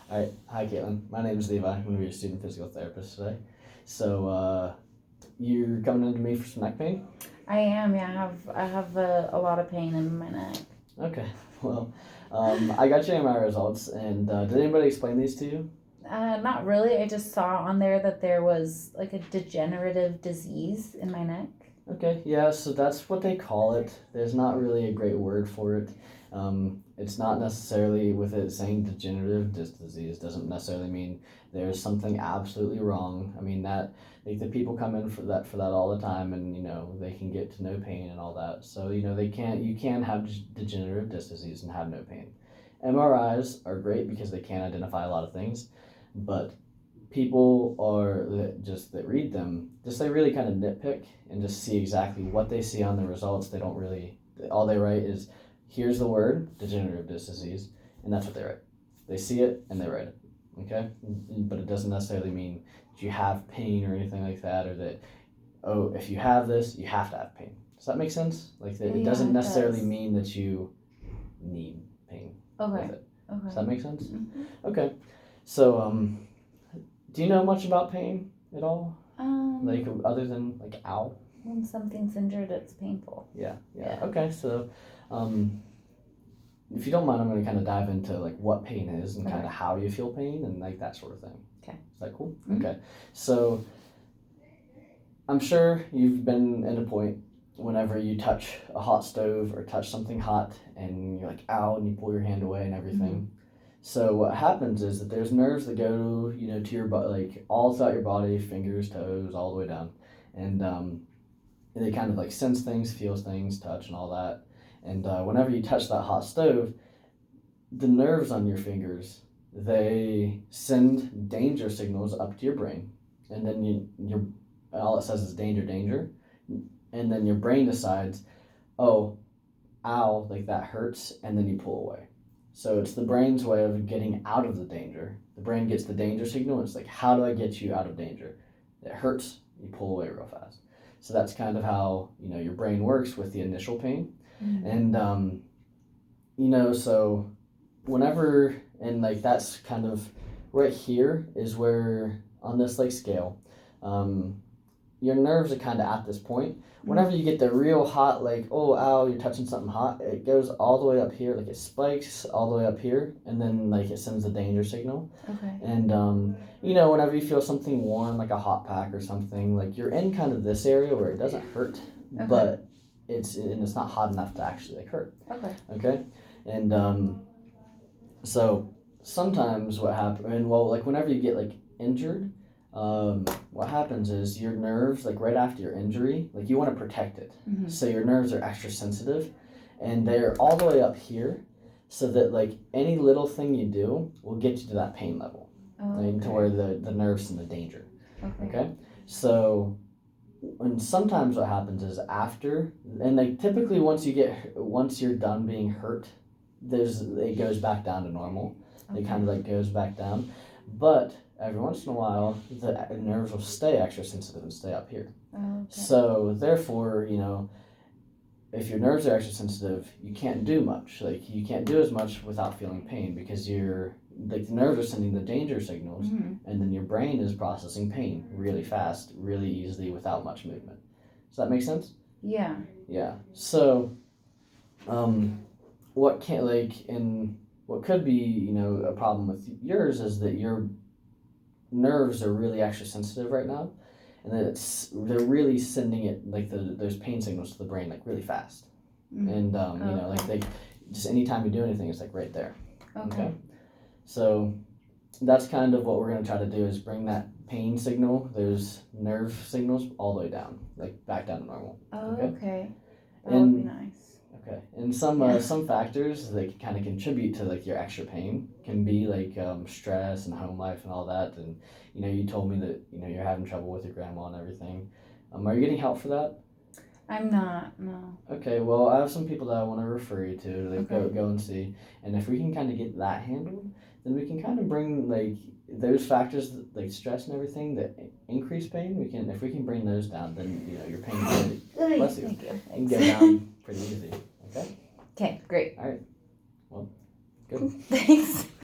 All right. Hi, Caitlin. My name is Levi. I'm going to be your student physical therapist today. So, you're coming into me for some neck pain? I am, yeah. I have a lot of pain in my neck. Okay. Well, I got your MRI results, and did anybody explain these to you? Not really. I just saw on there that there was like a degenerative disease in my neck. Okay, yeah, so that's what they call it. There's not really a great word for it. It's not necessarily with it saying degenerative disc disease doesn't necessarily mean there's something absolutely wrong. I mean that like the people come in for that all the time, and they can get to no pain and all that. So you can have degenerative disc disease and have no pain. MRIs are great because they can identify a lot of things, but people are that read them they really kind of nitpick and just see exactly what they see on the results. They don't really, all they write is here's the word degenerative disc disease, and that's what they write. They see it and they write it. Okay, but it doesn't necessarily mean that you have pain or anything like that, or that if you have this you have to have pain. Does that make sense? Like that, it doesn't necessarily mean that you need pain with Okay. it. Okay. Does that make sense? Mm-hmm. Okay, so do you know much about pain at all? Like other than like ow? When something's injured, it's painful. Yeah. Okay, so if you don't mind, I'm going to kind of dive into like what pain is and kind of how you feel pain and like that sort of thing. Okay. Is that cool? Mm-hmm. Okay. So I'm sure you've been at a point whenever you touch a hot stove or touch something hot and you're like ow, and you pull your hand away and everything. Mm-hmm. So what happens is that there's nerves that go, to your body, like all throughout your body, fingers, toes, all the way down, and they kind of like sense things, feels things, touch, and all that. And whenever you touch that hot stove, the nerves on your fingers, they send danger signals up to your brain, and then all it says is danger, danger, and then your brain decides, oh, ow, like that hurts, and then you pull away. So it's the brain's way of getting out of the danger. The brain gets the danger signal, and it's like, how do I get you out of danger? It hurts, you pull away real fast. So that's kind of how, your brain works with the initial pain. Mm-hmm. And, so whenever, and like that's kind of right here is where, on this like scale, your nerves are kind of at this point. Whenever you get the real hot, like, oh, ow, you're touching something hot, it goes all the way up here, like it spikes all the way up here, and then like it sends the danger signal. Okay. And, whenever you feel something warm, like a hot pack or something, like you're in kind of this area where it doesn't hurt, but it's not hot enough to actually like hurt. Okay. And, so sometimes what happens, and well, like whenever you get like injured, what happens is your nerves, like right after your injury, like you want to protect it. Mm-hmm. So your nerves are extra sensitive, and they're all the way up here, so that like any little thing you do will get you to that pain level, to where the nerves and the danger. Okay. So, and sometimes what happens is after, and like typically once you're done being hurt, it goes back down to normal. Okay. It kind of like goes back down, but every once in a while, the nerves will stay extra sensitive and stay up here. Okay. So therefore, if your nerves are extra sensitive, you can't do much. Like you can't do as much without feeling pain because the nerves are sending the danger signals, mm-hmm. and then your brain is processing pain really fast, really easily without much movement. Does that make sense? Yeah. Yeah. So, what could be, a problem with yours is that your nerves are really extra sensitive right now, and then they're really sending it like those pain signals to the brain like really fast. Mm-hmm. And like they just anytime you do anything, it's like right there. Okay. So that's kind of what we're going to try to do is bring that pain signal, those nerve signals, all the way down, like back down to normal. Okay. That would be nice. Okay, and some factors that kind of contribute to like your extra pain can be like stress and home life and all that. And you told me that you're having trouble with your grandma and everything. Are you getting help for that? I'm not. No. Okay, well I have some people that I want to refer you to go and see, and if we can kind of get that handled, then we can kind of bring like those factors like stress and everything that increase pain. If we can bring those down, then your pain can bless you. Thank you. Can go down pretty easy. Okay. Okay. Great. All right. Well, good. Thanks.